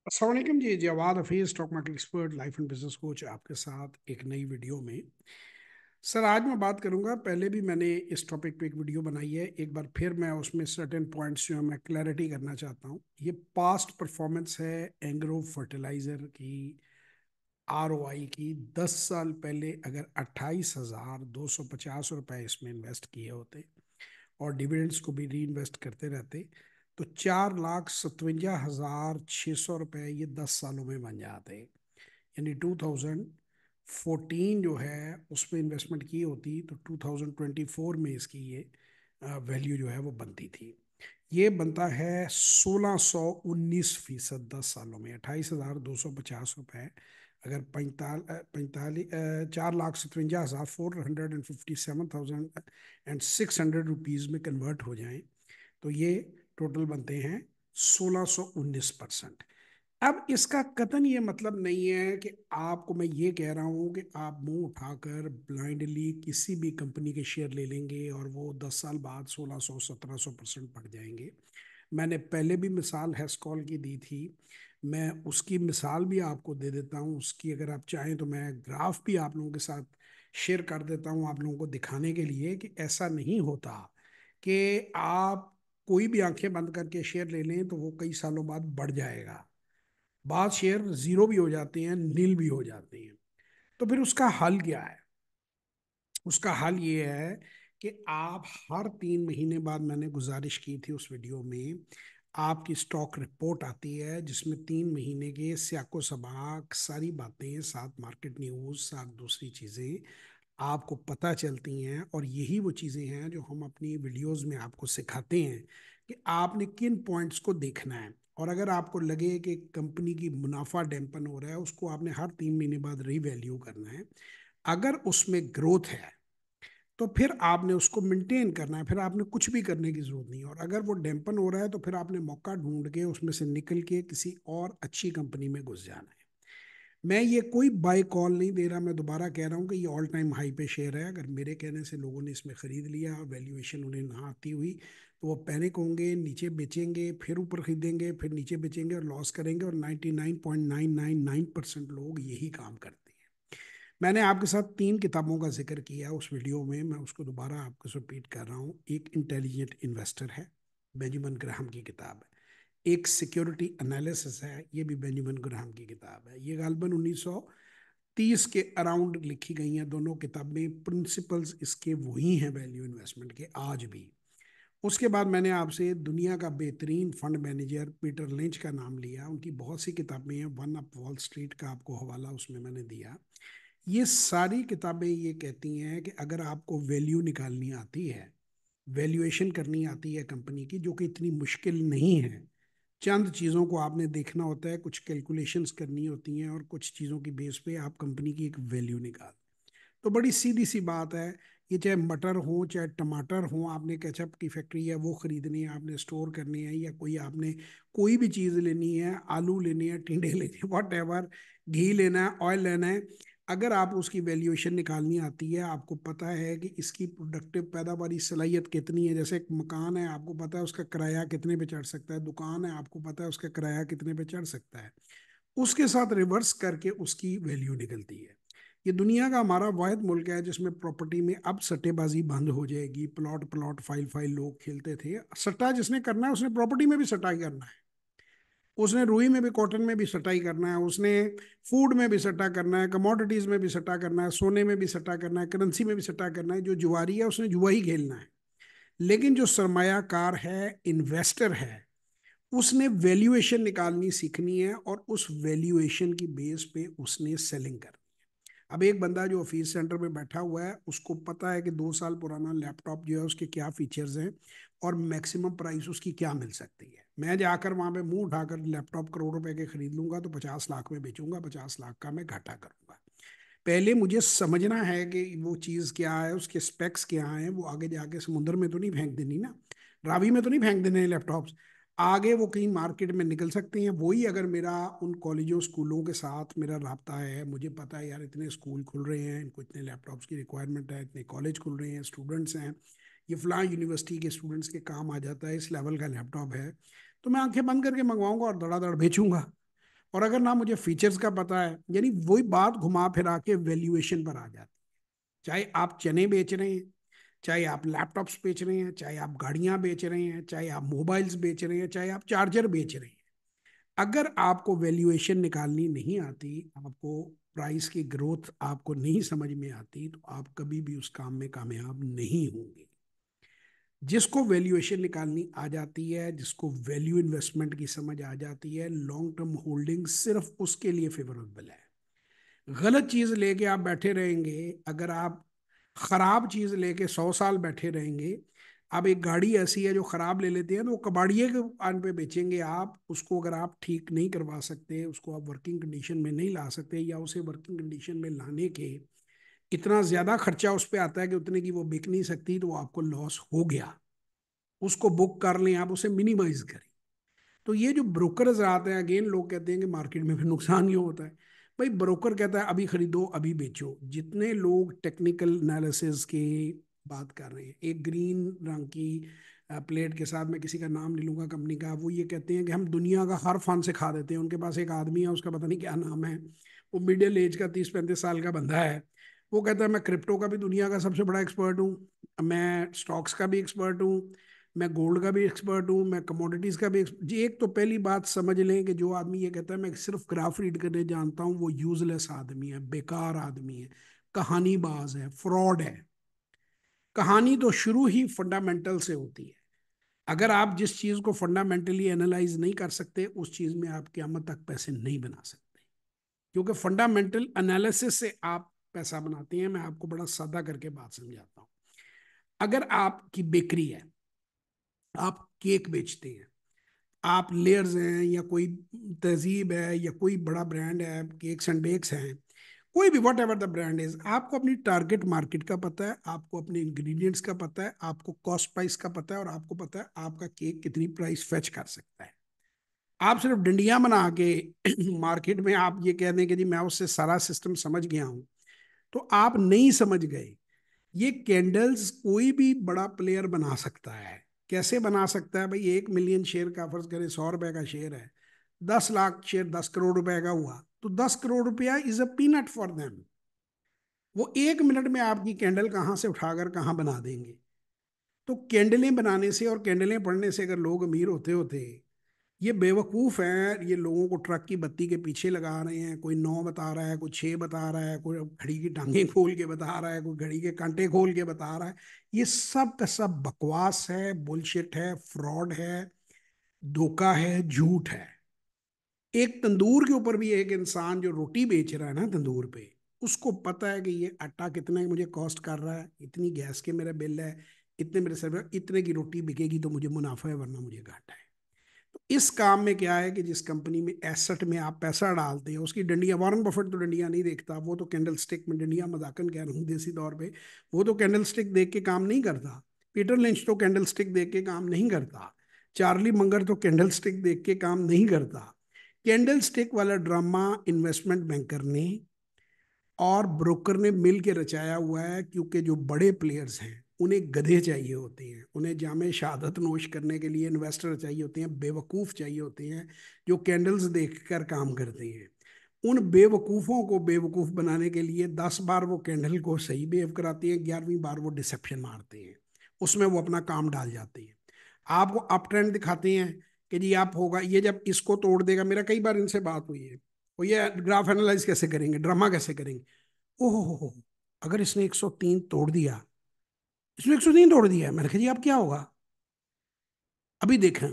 अस्सलाम वालेकुम जी। Jawad Hafeez, stock market expert, life and business coach, आपके साथ एक नई वीडियो में। सर, आज मैं बात करूंगा। पहले भी मैंने इस टॉपिक पे एक वीडियो बनाई है। एक बार फिर मैं उसमें सर्टेन पॉइंट्स जो है मैं क्लैरिटी करना चाहता हूँ। ये पास्ट परफॉर्मेंस है एंग्रो फर्टिलाइजर की, आरओआई की। 10 साल पहले अगर 28,250 रुपये इसमें इन्वेस्ट किए होते और डिविडेंड्स को भी री इन्वेस्ट करते रहते, तो 4,57,600 रुपये ये 10 सालों में बन जाते। यानी 2014 जो है उसमें इन्वेस्टमेंट की होती तो 2024 में इसकी ये वैल्यू जो है वो बनती थी। ये बनता है 1619%। 10 सालों में 28,250 रुपये अगर 4,57,600 में कन्वर्ट हो जाएं तो ये टोटल बनते हैं 1619%। अब इसका कतन ये मतलब नहीं है कि आपको मैं ये कह रहा हूँ कि आप मुंह उठाकर ब्लाइंडली किसी भी कंपनी के शेयर ले लेंगे और वो 10 साल बाद 1600 1700% बढ़ जाएंगे। मैंने पहले भी मिसाल हेस्कॉल की दी थी। मैं उसकी मिसाल भी आपको दे देता हूँ। उसकी अगर आप चाहें तो मैं ग्राफ भी आप लोगों के साथ शेयर कर देता हूँ, आप लोगों को दिखाने के लिए कि ऐसा नहीं होता कि आप कोई भी आंखें बंद करके शेयर ले लें तो वो कई सालों बाद बढ़ जाएगा। बाद शेयर जीरो भी हो जाते हैं, नील भी हो जाते हैं। तो फिर उसका हल क्या है? उसका हल ये है कि आप हर 3 महीने बाद, मैंने गुजारिश की थी उस वीडियो में, आपकी स्टॉक रिपोर्ट आती है जिसमें 3 महीने के स्याको सबाक सारी बातें, साथ मार्केट न्यूज, साथ दूसरी चीजें आपको पता चलती हैं। और यही वो चीजें हैं जो हम अपनी वीडियोस में आपको सिखाते हैं कि आपने किन पॉइंट्स को देखना है। और अगर आपको लगे कि कंपनी की मुनाफा डैम्पन हो रहा है, उसको आपने हर 3 महीने बाद रीवैल्यू करना है। अगर उसमें ग्रोथ है तो फिर आपने उसको मेंटेन करना है, फिर आपने कुछ भी करने की जरूरत नहीं है। और अगर वो डैम्पन हो रहा है तो फिर आपने मौका ढूंढ के उसमें से निकल के किसी और अच्छी कंपनी में घुस जाना है। मैं ये कोई बाय कॉल नहीं दे रहा। मैं दोबारा कह रहा हूँ कि ये ऑल टाइम हाई पे शेयर है। अगर मेरे कहने से लोगों ने इसमें खरीद लिया, वैल्यूएशन उन्हें ना आती हुई, तो वो पैनिक होंगे, नीचे बेचेंगे, फिर ऊपर खरीदेंगे, फिर नीचे बेचेंगे और लॉस करेंगे। और 99.999% लोग यही काम करते हैं। मैंने आपके साथ 3 किताबों का जिक्र किया उस वीडियो में, मैं उसको दोबारा आपको रिपीट कर रहा हूँ। एक इंटेलिजेंट इन्वेस्टर है, बेंजामिन ग्राहम की किताब है। एक सिक्योरिटी एनालिसिस है, ये भी बेंजामिन ग्राहम की किताब है। ये गालबन 1930 के अराउंड लिखी गई हैं दोनों किताबें। प्रिंसिपल्स इसके वही हैं वैल्यू इन्वेस्टमेंट के आज भी। उसके बाद मैंने आपसे दुनिया का बेहतरीन फंड मैनेजर पीटर लिंच का नाम लिया। उनकी बहुत सी किताबें हैं, वन अप वॉल स्ट्रीट का आपको हवाला उसमें मैंने दिया। ये सारी किताबें ये कहती हैं कि अगर आपको वैल्यू निकालनी आती है, वैल्यूएशन करनी आती है कंपनी की, जो कि इतनी मुश्किल नहीं है। चंद चीज़ों को आपने देखना होता है, कुछ कैलकुलेशंस करनी होती हैं और कुछ चीज़ों की बेस पे आप कंपनी की एक वैल्यू निकाल। तो बड़ी सीधी सी बात है। ये चाहे मटर हो चाहे टमाटर हो, आपने केचप की फैक्ट्री है वो खरीदनी है, आपने स्टोर करनी है, या कोई आपने कोई भी चीज़ लेनी है, आलू लेनी है, टिंडे लेने हैं, वॉट एवर, घी लेना है, ऑयल लेना है। अगर आप उसकी वैल्यूएशन निकालनी आती है, आपको पता है कि इसकी प्रोडक्टिव पैदावारी सलाहियत कितनी है। जैसे एक मकान है, आपको पता है उसका किराया कितने पे चढ़ सकता है। दुकान है, आपको पता है उसका किराया कितने पे चढ़ सकता है। उसके साथ रिवर्स करके उसकी वैल्यू निकलती है। ये दुनिया का हमारा वाहिद मुल्क है जिसमें प्रॉपर्टी में अब सट्टेबाजी बंद हो जाएगी। प्लॉट प्लॉट फाइल फाइल लोग खेलते थे। सट्टा जिसने करना है उसने प्रॉपर्टी में भी सट्टा ही करना है। उसने रुई में भी, कॉटन में भी सट्टा ही करना है। उसने फूड में भी सट्टा करना है, कमोडिटीज में भी सट्टा करना है, सोने में भी सट्टा करना है, करेंसी में भी सट्टा करना है। जो जुआरी है उसने जुआ ही खेलना है। लेकिन जो सरमायाकार है, इन्वेस्टर है, उसने वैल्यूएशन निकालनी सीखनी है और उस वैल्यूएशन की बेस पे उसने सेलिंग करनी है। अब एक बंदा जो ऑफिस सेंटर में बैठा हुआ है, उसको पता है कि 2 साल पुराना लैपटॉप जो है उसके क्या फीचर्स हैं और मैक्सिमम प्राइस उसकी क्या मिल सकती है। मैं जाकर वहां पे मुंह उठाकर लैपटॉप करोड़ रुपए के खरीद लूंगा तो 50 लाख में बेचूंगा, 50 लाख का मैं घाटा करूंगा। पहले मुझे समझना है कि वो चीज़ क्या है, उसके स्पेक्स क्या हैं। वो आगे जाके समुद्र में तो नहीं फेंक देनी ना, रावी में तो नहीं फेंक देने लैपटॉप्स। आगे वो कहीं मार्केट में निकल सकते हैं। वही अगर मेरा उन कॉलेजों स्कूलों के साथ मेरा राब्ता है, मुझे पता है यार इतने स्कूल खुल रहे हैं, इनको इतने लैपटॉप्स की रिक्वायरमेंट है, इतने कॉलेज खुल रहे हैं, स्टूडेंट्स हैं, ये फलां यूनिवर्सिटी के स्टूडेंट्स के काम आ जाता है, इस लेवल का लैपटॉप है, तो मैं आंखें बंद करके मंगवाऊंगा और धड़ाधड़ बेचूंगा। और अगर ना मुझे फीचर्स का पता है, यानी वही बात घुमा फिरा के वैल्यूएशन पर आ जाती है। चाहे आप चने बेच रहे हैं, चाहे आप लैपटॉप्स बेच रहे हैं, चाहे आप गाड़ियां बेच रहे हैं, चाहे आप मोबाइल्स बेच रहे हैं, चाहे आप चार्जर बेच रहे हैं, अगर आपको वैल्यूएशन निकालनी नहीं आती, आपको प्राइस की ग्रोथ आपको नहीं समझ में आती, तो आप कभी भी उस काम में कामयाब नहीं होंगे। जिसको वैल्यूएशन निकालनी आ जाती है, जिसको वैल्यू इन्वेस्टमेंट की समझ आ जाती है, लॉन्ग टर्म होल्डिंग सिर्फ उसके लिए फेवरेबल है। गलत चीज लेके आप बैठे रहेंगे, अगर आप खराब चीज लेके 100 साल बैठे रहेंगे। अब एक गाड़ी ऐसी है जो खराब ले लेते हैं तो वो कबाड़िए के आन पे बेचेंगे आप उसको, अगर आप ठीक नहीं करवा सकते, उसको आप वर्किंग कंडीशन में नहीं ला सकते, या उसे वर्किंग कंडीशन में लाने के इतना ज्यादा खर्चा उस पर आता है कि उतने की वो बिक नहीं सकती, तो वो आपको लॉस हो गया। उसको बुक कर लें, आप उसे मिनिमाइज करें। तो ये जो ब्रोकर्स आते हैं, अगेन लोग कहते हैं कि मार्केट में फिर नुकसान क्यों होता है। भाई ब्रोकर कहता है अभी खरीदो अभी बेचो। जितने लोग टेक्निकल एनालिसिस की बात कर रहे हैं, एक ग्रीन रंग की प्लेट के साथ, मैं किसी का नाम नहीं लूंगा कंपनी का, वो ये कहते हैं कि हम दुनिया का हर फंड से खा देते हैं। उनके पास एक आदमी है, उसका पता नहीं क्या नाम है, वो मिडिल एज का 30-35 साल का बंदा है। वो कहता है मैं क्रिप्टो का भी दुनिया का सबसे बड़ा एक्सपर्ट हूँ, मैं स्टॉक्स का भी एक्सपर्ट हूँ, मैं गोल्ड का भी एक्सपर्ट हूँ, मैं कमोडिटीज का भी जी। एक तो पहली बात समझ लें कि जो आदमी ये कहता है मैं सिर्फ ग्राफ रीड करने जानता हूँ, वो यूजलेस आदमी है, बेकार आदमी है, कहानीबाज है, फ्रॉड है। कहानी तो शुरू ही फंडामेंटल से होती है। अगर आप जिस चीज को फंडामेंटली एनालाइज नहीं कर सकते, उस चीज में आप क़यामत तक पैसे नहीं बना सकते, क्योंकि फंडामेंटल एनालिसिस से आप पैसा बनाते हैं। मैं आपको बड़ा सादा करके बात समझाता हूँ। अगर आपकी बेकरी है, आप केक बेचते हैं, आप लेयर्स हैं, या कोई तहजीब है, या कोई बड़ा ब्रांड है, केक्स एंड बेक्स हैं, कोई भी what ever the brand is, आपको अपनी टारगेट मार्केट का पता है, आपको अपने इंग्रेडिएंट्स का पता है, आपको कॉस्ट प्राइस का पता है, और आपको पता है आपका केक कितनी प्राइस फेच कर सकता है। आप सिर्फ डंडियां बना के मार्केट में आप ये कह दें कि जी मैं उससे सारा सिस्टम समझ गया हूं, तो आप नहीं समझ गए। ये कैंडल्स कोई भी बड़ा प्लेयर बना सकता है। कैसे बना सकता है भाई? 1 मिलियन शेयर का, फर्ज करें 100 रुपए का शेयर है, 10 लाख शेयर 10 करोड़ रुपए का हुआ, तो 10 करोड़ रुपया is a peanut for them. वो 1 मिनट में आपकी कैंडल कहाँ से उठाकर कहाँ बना देंगे। तो कैंडलें बनाने से और कैंडलें पढ़ने से अगर लोग अमीर होते होते, ये बेवकूफ़ हैं। ये लोगों को ट्रक की बत्ती के पीछे लगा रहे हैं, कोई 9 बता रहा है, कोई 6 बता रहा है, कोई घड़ी की टांगें खोल के बता रहा है, कोई घड़ी के कांटे खोल के बता रहा है। ये सब का सब बकवास है, बुलशिट है, फ्रॉड है, धोखा है, झूठ है। एक तंदूर के ऊपर भी एक इंसान जो रोटी बेच रहा है ना तंदूर पे, उसको पता है कि ये आटा कितना मुझे कॉस्ट कर रहा है, इतनी गैस के मेरा बिल है, इतने मेरे सर्वर, इतने की रोटी बिकेगी तो मुझे मुनाफा है, वरना मुझे घाटा है। तो इस काम में क्या है कि जिस कंपनी में एसेट में आप पैसा डालते हैं, उसकी डंडियां, वॉरेन बफेट तो डंडियां नहीं देखता, वो तो कैंडल स्टिक में डंडियां, मजाकन कह रहा हूँ देसी तौर पे, वो तो कैंडल स्टिक देख के काम नहीं करता। पीटर लिंच तो कैंडल स्टिक देख के काम नहीं करता। चार्ली मंगर तो कैंडल स्टिक देख के काम नहीं करता। कैंडल स्टिक वाला ड्रामा इन्वेस्टमेंट बैंकर ने और ब्रोकर ने मिल के रचाया हुआ है, क्योंकि जो बड़े प्लेयर्स हैं उन्हें गधे चाहिए होते हैं, उन्हें जामे शहादत नोश करने के लिए इन्वेस्टर चाहिए होते हैं, बेवकूफ़ चाहिए होते हैं जो कैंडल्स देखकर काम करते हैं। उन बेवकूफ़ों को बेवकूफ़ बनाने के लिए 10 बार वो कैंडल को सही बिहेव कराते हैं, 11वीं बार वो डिसेप्शन मारते हैं, उसमें वो अपना काम डाल जाते हैं। आपको अप ट्रेंड दिखाते हैं कि जी आप होगा, ये जब इसको तोड़ देगा, मेरा कई बार इनसे बात हुई है, वो ये ग्राफ एनालाइज कैसे करेंगे, ड्रामा कैसे करेंगे। ओहो, अगर इसने 103 तोड़ दिया, इसने 103 तोड़ दिया है, मैंने कहा जी अब क्या होगा, अभी देखें,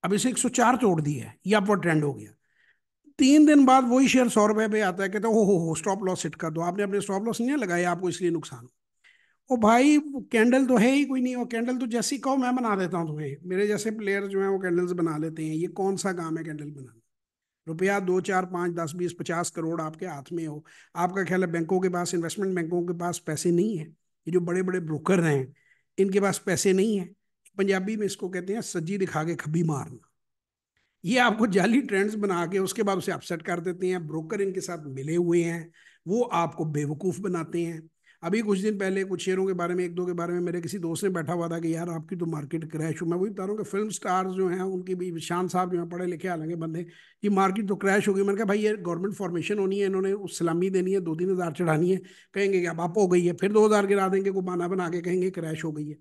अब इसे 104 तोड़ दिया है, ये अपवर्ड ट्रेंड हो गया। 3 दिन बाद वही शेयर 100 रुपए पे आता है, कहते हैं हो स्टॉप लॉस हिट कर दो, आपने अपने स्टॉप लॉस नहीं लगाया, आपको इसलिए नुकसान। ओ भाई, कैंडल तो है ही कोई नहीं, वो कैंडल तो जैसी कहो मैं बना देता हूँ तुम्हें, मेरे जैसे प्लेयर जो है वो कैंडल्स बना लेते हैं। ये कौन सा काम है कैंडल बनाना? रुपया 2 4 5 10 20 50 करोड़ आपके हाथ में हो, आपका ख्याल है बैंकों के पास, इन्वेस्टमेंट बैंकों के पास पैसे नहीं है? ये जो बड़े बड़े ब्रोकर हैं, इनके पास पैसे नहीं है? पंजाबी में इसको कहते हैं सज्जी दिखा के खब्बी मारना। ये आपको जाली ट्रेंड्स बना के उसके बाद उसे अपसेट कर देते हैं। ब्रोकर इनके साथ मिले हुए हैं, वो आपको बेवकूफ़ बनाते हैं। अभी कुछ दिन पहले कुछ शेयरों के बारे में, एक दो के बारे में, मेरे किसी दोस्त ने बैठा हुआ था कि यार आपकी तो मार्केट क्रैश हो। मैं वही बता रहा हूँ कि फिल्म स्टार्स जो हैं उनकी भी, शान साहब जो हैं पढ़े लिखे हालांकि बंदे, ये मार्केट तो क्रैश हो गई। मैंने कहा भाई ये गवर्नमेंट फॉर्मेशन होनी है, इन्होंने उस सलामी देनी है, 2-3 हज़ार चढ़ानी है, कहेंगे कि अब आप हो गई है, फिर 2 हज़ार गिरा देंगे को बहाना बना के, कहेंगे क्रैश हो गई है।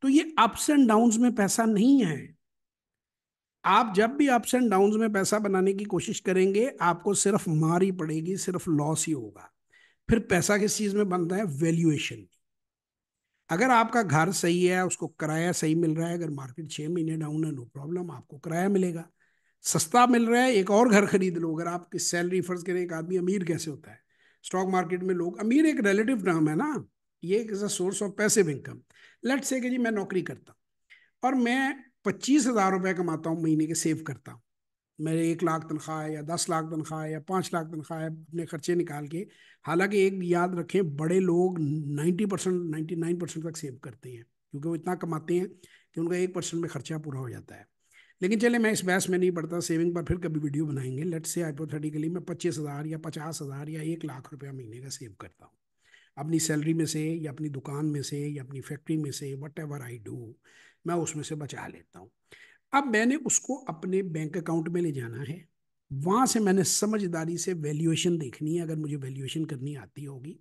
तो ये अप्स एंड डाउन्स में पैसा नहीं है। आप जब भी अप्स एंड डाउन्स में पैसा बनाने की कोशिश करेंगे आपको सिर्फ मार ही पड़ेगी, सिर्फ लॉस ही होगा। फिर पैसा किस चीज में बनता है? वैल्यूएशन। अगर आपका घर सही है, उसको किराया सही मिल रहा है, अगर मार्केट 6 महीने डाउन है, नो प्रॉब्लम, आपको किराया मिलेगा, सस्ता मिल रहा है, एक और घर खरीद लो। अगर आपकी सैलरी, फर्ज करें एक आदमी अमीर कैसे होता है, स्टॉक मार्केट में लोग अमीर, एक रिलेटिव टर्म है ना, ये एक source of passive income. Let's say कि जी मैं नौकरी करता हूं और मैं 25,000 रुपए कमाता हूँ महीने के, सेव करता हूँ। मेरे 1 लाख तनख्वाह है या 10 लाख तनख्वाह है या 5 लाख तनख्वाह है, अपने खर्चे निकाल के। हालांकि एक याद रखें, बड़े लोग 90%, 99% तक सेव करते हैं, क्योंकि वो इतना कमाते हैं कि उनका 1% में खर्चा पूरा हो जाता है। लेकिन चले, मैं इस बहस में नहीं पड़ता, सेविंग पर फिर कभी वीडियो बनाएंगे। लेट्स से हाइपोथेटिकली मैं 25,000 या 50,000 या 1 लाख रुपया महीने का सेव करता हूँ, अपनी सैलरी में से या अपनी दुकान में से या अपनी फैक्ट्री में से, वट एवर आई डू, मैं उसमें से बचा लेता हूँ। अब मैंने उसको अपने बैंक अकाउंट में ले जाना है, वहां से मैंने समझदारी से वैल्यूएशन देखनी है, अगर मुझे वैल्यूएशन करनी आती होगी।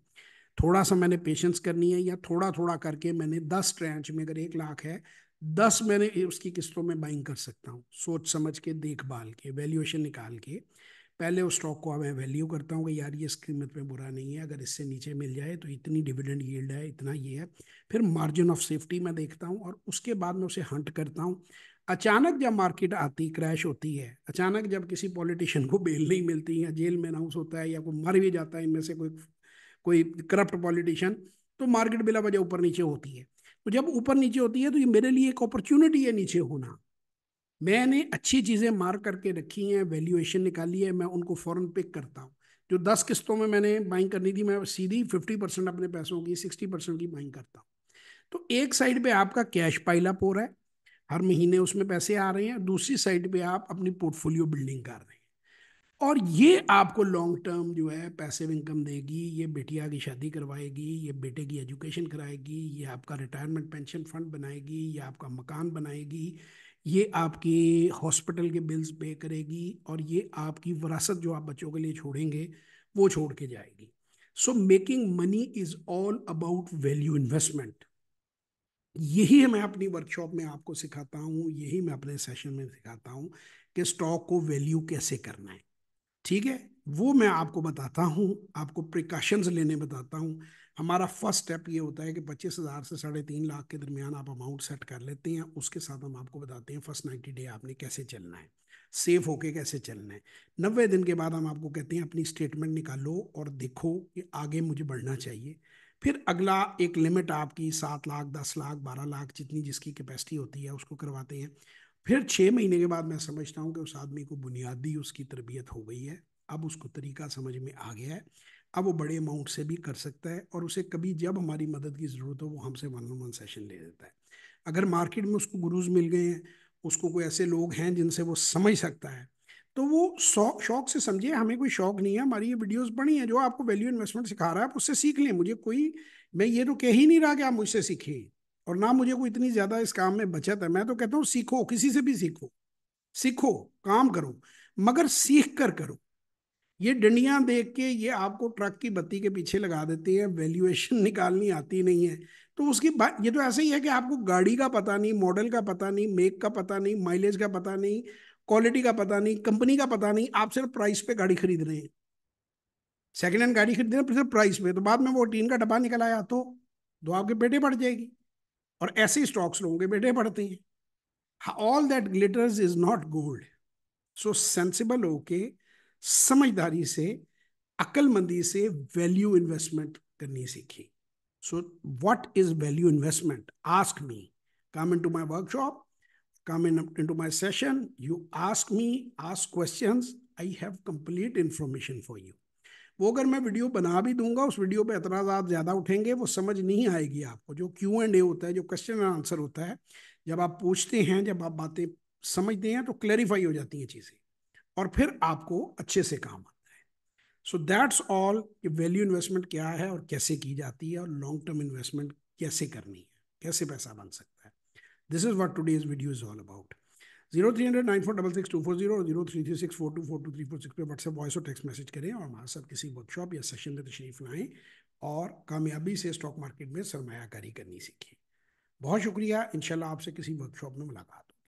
थोड़ा सा मैंने पेशेंस करनी है, या थोड़ा थोड़ा करके मैंने 10 ट्रांच में, अगर 1 लाख है, 10 मैंने उसकी किस्तों में बाइंग कर सकता हूँ, सोच समझ के, देखभाल के, वैल्यूएशन निकाल के। पहले उस स्टॉक को मैं वैल्यू करता हूँ कि यार ये इस कीमत पे बुरा नहीं है, अगर इससे नीचे मिल जाए तो इतनी डिविडेंड यील्ड है, इतना ये है। फिर मार्जिन ऑफ सेफ्टी मैं देखता हूँ और उसके बाद मैं उसे हंट करता हूँ। अचानक जब मार्केट आती, क्रैश होती है, अचानक जब किसी पॉलिटिशियन को बेल नहीं मिलती, या जेल में अनाउंस होता है, या कोई मर भी जाता है इनमें से कोई कोई करप्ट पॉलिटिशियन, तो मार्केट बिला वजह ऊपर नीचे होती है। तो जब ऊपर नीचे होती है तो ये मेरे लिए एक अपॉर्चुनिटी है नीचे होना। मैंने अच्छी चीजें मार्क करके रखी हैं, वैल्यूएशन निकाली है, मैं उनको फौरन पिक करता हूँ। जो 10 किस्तों में मैंने बाइंग करनी थी, मैं सीधी 50% अपने पैसों की, 60% की बाइंग करता हूँ। तो एक साइड पे आपका कैश पाइल अप हो रहा है, हर महीने उसमें पैसे आ रहे हैं, दूसरी साइड पे आप अपनी पोर्टफोलियो बिल्डिंग कर रहे हैं। और ये आपको लॉन्ग टर्म जो है पैसिव इनकम देगी, ये बेटिया की शादी करवाएगी, ये बेटे की एजुकेशन कराएगी, ये आपका रिटायरमेंट पेंशन फंड बनाएगी, ये आपका मकान बनाएगी, ये आपकी हॉस्पिटल के बिल्स पे करेगी, और ये आपकी विरासत जो आप बच्चों के लिए छोड़ेंगे वो छोड़ के जाएगी। So making money is all about value investment. यही मैं अपनी वर्कशॉप में आपको सिखाता हूँ, यही मैं अपने सेशन में सिखाता हूँ कि स्टॉक को वैल्यू कैसे करना है। ठीक है, वो मैं आपको बताता हूँ, आपको प्रिकॉशंस लेने बताता हूँ। हमारा फर्स्ट स्टेप ये होता है कि 25,000 से 3.5 लाख के दरमियान आप अमाउंट सेट कर लेते हैं। उसके साथ हम आपको बताते हैं फर्स्ट 90 डे आपने कैसे चलना है, सेफ होके कैसे चलना है। 90 दिन के बाद हम आपको कहते हैं अपनी स्टेटमेंट निकालो और देखो कि आगे मुझे बढ़ना चाहिए। फिर अगला एक लिमिट आपकी 7 लाख, 10 लाख, 12 लाख, जितनी जिसकी कैपेसिटी होती है उसको करवाते हैं। फिर 6 महीने के बाद मैं समझता हूँ कि उस आदमी को बुनियादी उसकी तरबियत हो गई है, अब उसको तरीका समझ में आ गया है, अब वो बड़े अमाउंट से भी कर सकता है, और उसे कभी जब हमारी मदद की ज़रूरत हो वो हमसे 1-on-1 सेशन ले लेता है। अगर मार्केट में उसको गुरुज मिल गए हैं, उसको कोई ऐसे लोग हैं जिनसे वो समझ सकता है, तो वो शौक शौक से समझिए, हमें कोई शौक नहीं है, हमारी ये वीडियोस बनी है, जो आपको वैल्यू इन्वेस्टमेंट सिखा रहा है आप उससे सीख लें। मुझे कोई, मैं ये तो कह ही नहीं रहा कि आप मुझसे सीखें, और ना मुझे कोई इतनी ज्यादा इस काम में बचत है। मैं तो कहता हूँ सीखो, किसी से भी सीखो, सीखो, काम करो, मगर सीख कर करो। ये डंडियां देख के ये आपको ट्रक की बत्ती के पीछे लगा देते हैं, वैल्यूएशन निकालनी आती नहीं है। तो उसकी बात, ये तो ऐसे ही है कि आपको गाड़ी का पता नहीं, मॉडल का पता नहीं, मेक का पता नहीं, माइलेज का पता नहीं, क्वालिटी का पता नहीं, कंपनी का पता नहीं, आप सिर्फ प्राइस पे गाड़ी खरीद रहे हैं। सेकंड हैंड गाड़ी खरीद रहे हैं सिर्फ प्राइस पे, तो बाद में वो टीन का डब्बा निकल आया तो आपके पेटे पड़ जाएगी। और ऐसे ही स्टॉक्स लोगों के पेटे पड़ते हैं। All that glitters is not gold. So sensible होके, समझदारी से, अक्लमंदी से वैल्यू इन्वेस्टमेंट करनी सीखी। So what is value investment? Ask me, come into my workshop, come into my session, you ask me, ask questions, I have complete information for you। वो अगर मैं video बना भी दूंगा, उस वीडियो पे एतराजात ज्यादा उठेंगे, वो समझ नहीं आएगी आपको। जो Q&A होता है, जो क्वेश्चन एंड आंसर होता है, जब आप पूछते हैं, जब आप बातें समझते हैं, तो क्लैरिफाई हो जाती हैं चीजें, और फिर आपको अच्छे से काम आता है। सो दैट्स ऑल कि वैल्यू इन्वेस्टमेंट क्या है और कैसे की जाती है, और लॉन्ग टर्म इन्वेस्टमेंट कैसे करनी है, कैसे पैसा बन सकता है। This is what today's video is all about. 03009466 और 0336424234 पे व्हाट्सएप वॉइस और टेक्स्ट मैसेज करें और हमारे साथ किसी वर्कशॉप या सेशन में तशरीफ लाएं और कामयाबी से स्टॉक मार्केट में सरमायाकारी करनी सीखें। बहुत शुक्रिया, इंशाल्लाह आपसे किसी वर्कशॉप में मुलाकात